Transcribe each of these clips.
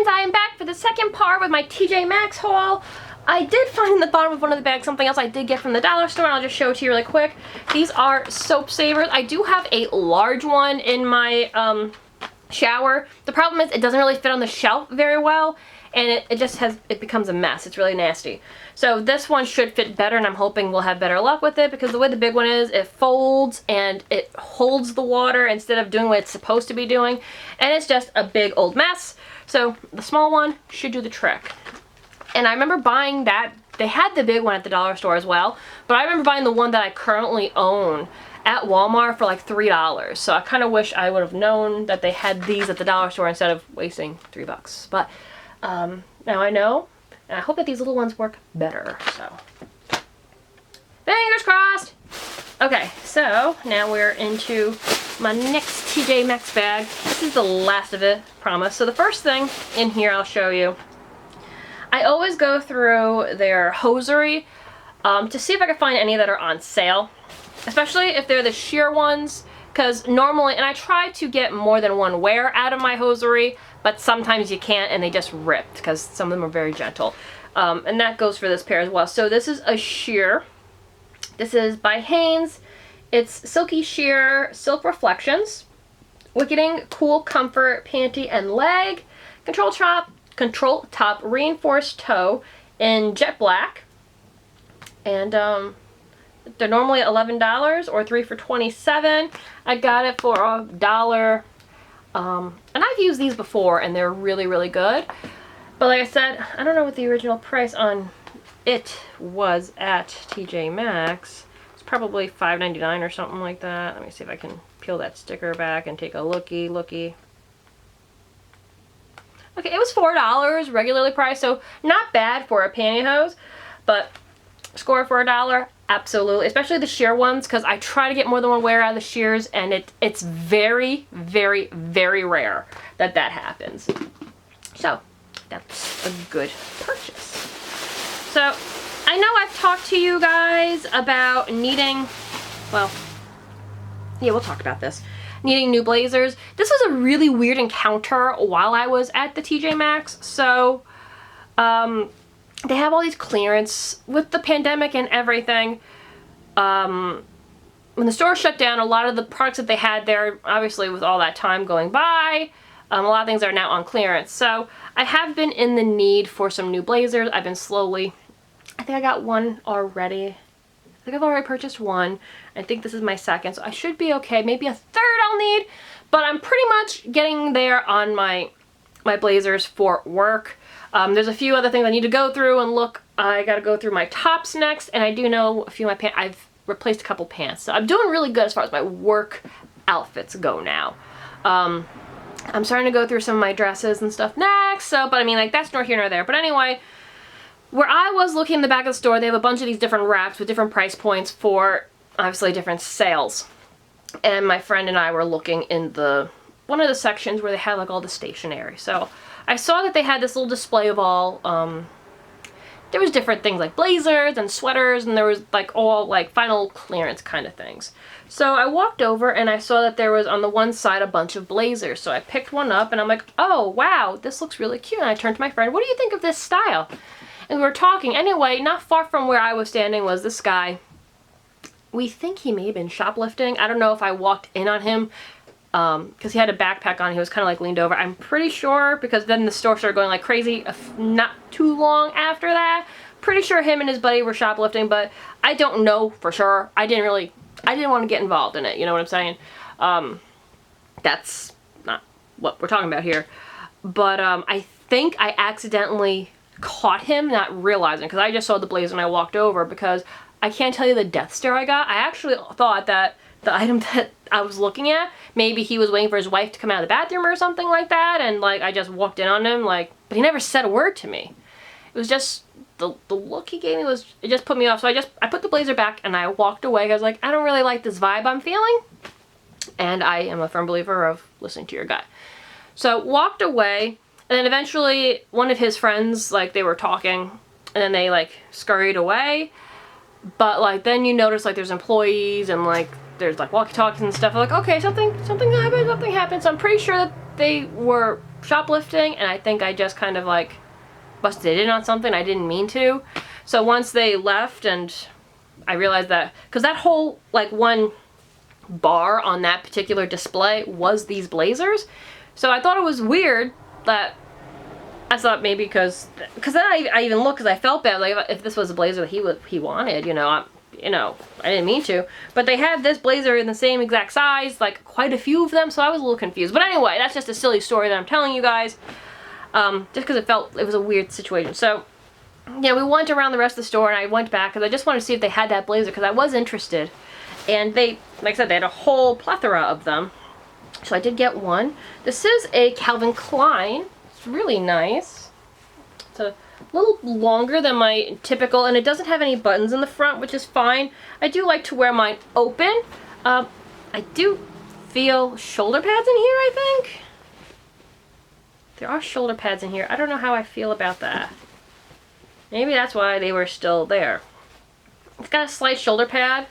friends, I am back for the second part with my TJ Maxx haul. I did find in the bottom of one of the bags something else I did get from the dollar store, and I'll just show it to you really quick. These are soap savers. I do have a large one in my shower. The problem is it doesn't really fit on the shelf very well, and it becomes a mess. It's really nasty. So this one should fit better, and I'm hoping we'll have better luck with it, because the way the big one is, it folds and it holds the water instead of doing what it's supposed to be doing, and it's just a big old mess. So the small one should do the trick. And I remember buying that. They had the big one at the dollar store as well, but I remember buying the one that I currently own at Walmart for like $3. So I kind of wish I would have known that they had these at the dollar store instead of wasting $3. But now I know, and I hope that these little ones work better. So fingers crossed. Okay, so now we're into my next TJ Maxx bag. This is the last of it, promise. So the first thing in here I'll show you. I always go through their hosiery to see if I can find any that are on sale, especially if they're the sheer ones, because normally, and I try to get more than one wear out of my hosiery, but sometimes you can't and they just ripped because some of them are very gentle. And that goes for this pair as well. So this is a sheer. This is by Hanes. It's Silky Sheer Silk Reflections, Wicketing Cool Comfort Panty and Leg, Control Top Reinforced Toe in Jet Black. And they're normally $11 or 3 for $27. I got it for $1. And I've used these before and they're really, really good. But like I said, I don't know what the original price on it was at TJ Maxx. It's probably $5.99 or something like that. Let me see if I can peel that sticker back and take a looky. Okay, it was $4 regularly priced, so not bad for a pantyhose, but score for $1, absolutely. Especially the sheer ones, because I try to get more than one wear out of the sheers, and it's very, very, very rare that that happens. So that's a good purchase. So I know I've talked to you guys about needing, well, yeah, we'll talk about this. Needing new blazers. This was a really weird encounter while I was at the TJ Maxx. So they have all these clearance with the pandemic and everything. When the store shut down, a lot of the products that they had there, obviously with all that time going by, a lot of things are now on clearance. So I have been in the need for some new blazers. I've been slowly, I think I got one already. I think I've already purchased one. I think this is my second, so I should be okay. Maybe a third I'll need, but I'm pretty much getting there on my blazers for work. There's a few other things I need to go through and look. I gotta go through my tops next, and I do know a few of my pants. I've replaced a couple pants, so I'm doing really good as far as my work outfits go now. I'm starting to go through some of my dresses and stuff next, so, but I mean, like, that's nor here nor there. But anyway, where I was looking in the back of the store, they have a bunch of these different racks with different price points for, obviously, different sales. And my friend and I were looking in one of the sections where they had like all the stationery. So I saw that they had this little display of all, there was different things like blazers and sweaters, and there was like all like final clearance kind of things. So I walked over and I saw that there was on the one side a bunch of blazers. So I picked one up and I'm like, oh wow, this looks really cute. And I turned to my friend, what do you think of this style? And we were talking. Anyway, not far from where I was standing was this guy. We think he may have been shoplifting. I don't know if I walked in on him because he had a backpack on. He was kind of like leaned over. I'm pretty sure, because then the store started going like crazy not too long after that. Pretty sure him and his buddy were shoplifting, but I don't know for sure. I didn't want to get involved in it. You know what I'm saying? That's not what we're talking about here. But I think I accidentally caught him not realizing, because I just saw the blazer when I walked over, because I can't tell you the death stare I got. I actually thought that the item that I was looking at, maybe he was waiting for his wife to come out of the bathroom or something like that, and like I just walked in on him, like, but he never said a word to me. It was just the look he gave me it just put me off. So I put the blazer back and I walked away. I was like, I don't really like this vibe I'm feeling, and I am a firm believer of listening to your gut. So walked away. And then eventually one of his friends, like, they were talking and then they like scurried away. But like then you notice like there's employees and like there's like walkie-talkies and stuff. I'm like, okay, something happened. So I'm pretty sure that they were shoplifting, and I think I just kind of like busted in on something I didn't mean to. So once they left, and I realized that, because that whole like one bar on that particular display was these blazers, so I thought it was weird that I thought maybe because then I even looked, because I felt bad, like if this was a blazer that he wanted, you know, I didn't mean to, but they had this blazer in the same exact size, like quite a few of them, so I was a little confused. But anyway, that's just a silly story that I'm telling you guys, just because it was a weird situation. So yeah, we went around the rest of the store, and I went back because I just wanted to see if they had that blazer, because I was interested. And they, like I said, they had a whole plethora of them. So I did get one. This is a Calvin Klein. It's really nice. It's a little longer than my typical, and it doesn't have any buttons in the front, which is fine. I do like to wear mine open. I do feel shoulder pads in here, I think. There are shoulder pads in here. I don't know how I feel about that. Maybe that's why they were still there. It's got a slight shoulder pad,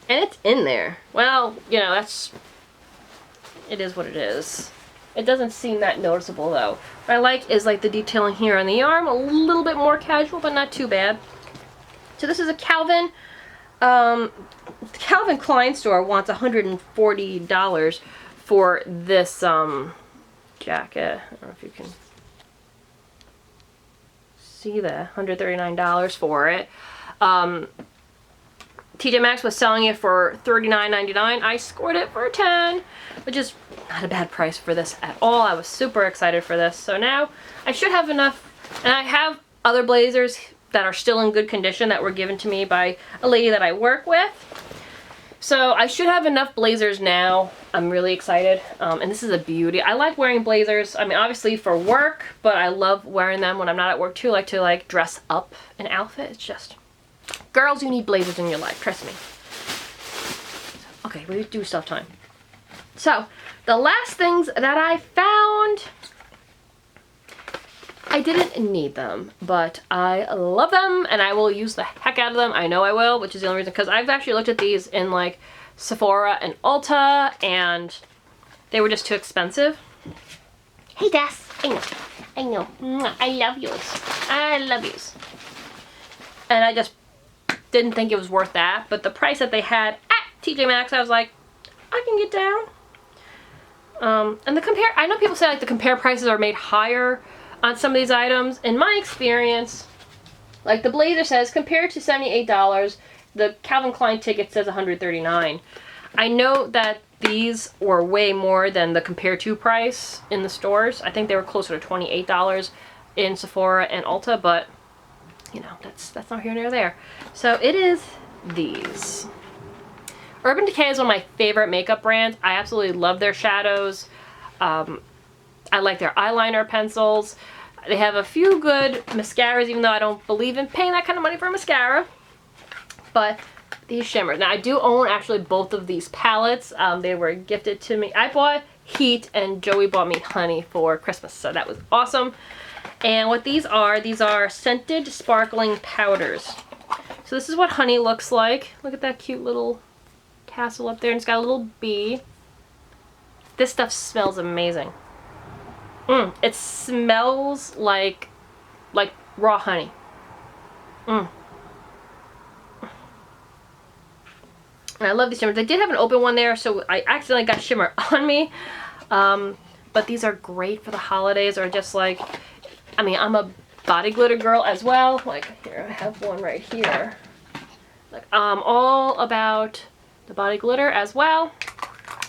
and it's in there. Well, you know, it is what it is. It doesn't seem that noticeable though. What I like is like the detailing here on the arm, a little bit more casual, but not too bad. So this is a Calvin. The Calvin Klein store wants $140 for this jacket. I don't know if you can see that. $139 for it. TJ Maxx was selling it for $39.99. I scored it for $10, which is not a bad price for this at all. I was super excited for this. So now I should have enough, and I have other blazers that are still in good condition that were given to me by a lady that I work with. So I should have enough blazers now. I'm really excited. And this is a beauty. I like wearing blazers. I mean, obviously for work, but I love wearing them when I'm not at work too. I like to like dress up an outfit. It's just, girls, you need blazers in your life, trust me. Okay, we do stuff time. So, the last things that I found, I didn't need them, but I love them, and I will use the heck out of them. I know I will, which is the only reason, because I've actually looked at these in like Sephora and Ulta, and they were just too expensive. Hey, Des, I know, I love yours. I love yours. And I just didn't think it was worth that, but the price that they had at TJ Maxx, I was like, I can get down. And the compare, I know people say like the compare prices are made higher on some of these items. In my experience, like the blazer says compared to $78, the Calvin Klein ticket says $139. I know that these were way more than the compare to price in the stores. I think they were closer to $28 in Sephora and Ulta, but you know, that's not here nor there. So it is these. Urban Decay is one of my favorite makeup brands. I absolutely love their shadows. I like their eyeliner pencils. They have a few good mascaras, even though I don't believe in paying that kind of money for a mascara. But these shimmers. Now, I do own actually both of these palettes. They were gifted to me. I bought Heat, and Joey bought me Honey for Christmas, so that was awesome. And what these are scented sparkling powders. So this is what Honey looks like. Look at that cute little tassel up there, and it's got a little bee. This stuff smells amazing. It smells like raw honey. And I love these shimmers. I did have an open one there, so I accidentally got shimmer on me. But these are great for the holidays, or just like, I mean, I'm a body glitter girl as well. Like, here, I have one right here. Like, I'm all about the body glitter as well.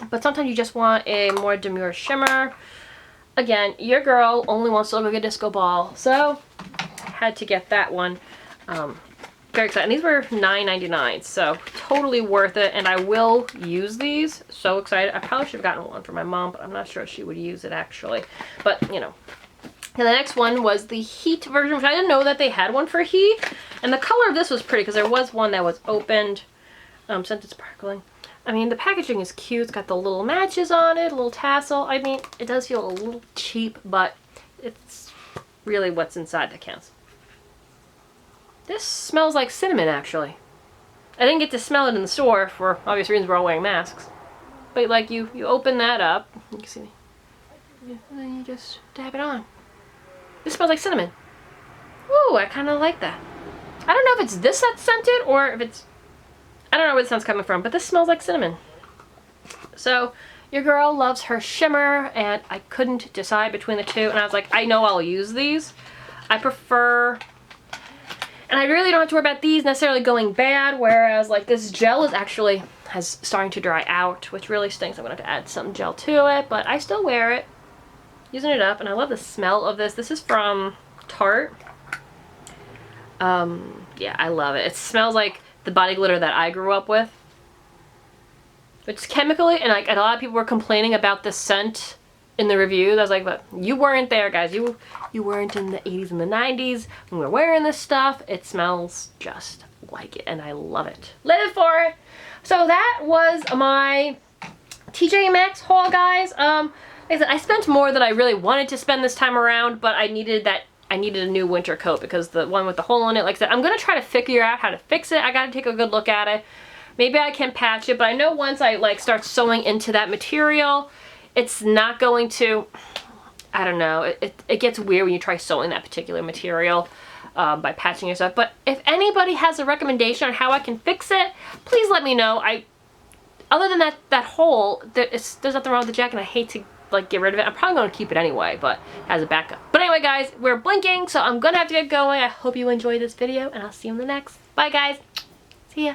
But sometimes you just want a more demure shimmer. Again, your girl only wants to look like a disco ball, so had to get that one. Very excited. And these were $9.99, so totally worth it, and I will use these. So excited. I probably should have gotten one for my mom, but I'm not sure she would use it actually. But, you know. And the next one was the Heat version, which I didn't know that they had one for Heat. And the color of this was pretty, because there was one that was opened. Scented sparkling. I mean, the packaging is cute. It's got the little matches on it, a little tassel. I mean, it does feel a little cheap, but it's really what's inside that counts. This smells like cinnamon, actually. I didn't get to smell it in the store for obvious reasons. We're all wearing masks. But like you open that up, you can see And then you just dab it on. This smells like cinnamon. Ooh, I kind of like that. I don't know if it's this that's scented or if it's... I don't know where the scent's coming from, but this smells like cinnamon. So, your girl loves her shimmer, and I couldn't decide between the two, and I was like, I know I'll use these. I prefer... And I really don't have to worry about these necessarily going bad, whereas like this gel is actually starting to dry out, which really stinks. I'm gonna have to add some gel to it, but I still wear it. Using it up, and I love the smell of this. This is from Tarte. Yeah, I love it. It smells like the body glitter that I grew up with. It's chemically, and like a lot of people were complaining about the scent in the reviews. I was like, but you weren't there, guys. You weren't in the 80s and the 90s when we were wearing this stuff. It smells just like it, and I love it. Live for it. So that was my TJ Maxx haul, guys. Like I said, I spent more than I really wanted to spend this time around, but I needed a new winter coat because the one with the hole in it, like I said, I'm gonna try to figure out how to fix it. I gotta take a good look at it. Maybe I can patch it, but I know once I like start sewing into that material, it's not going to, I don't know, it gets weird when you try sewing that particular material by patching yourself. But if anybody has a recommendation on how I can fix it, please let me know. Other than that hole, there's nothing wrong with the jacket, and I hate to like get rid of it. I'm probably going to keep it anyway, but as a backup. But anyway, guys, we're blinking, so I'm going to have to get going. I hope you enjoyed this video, and I'll see you in the next. Bye, guys. See ya.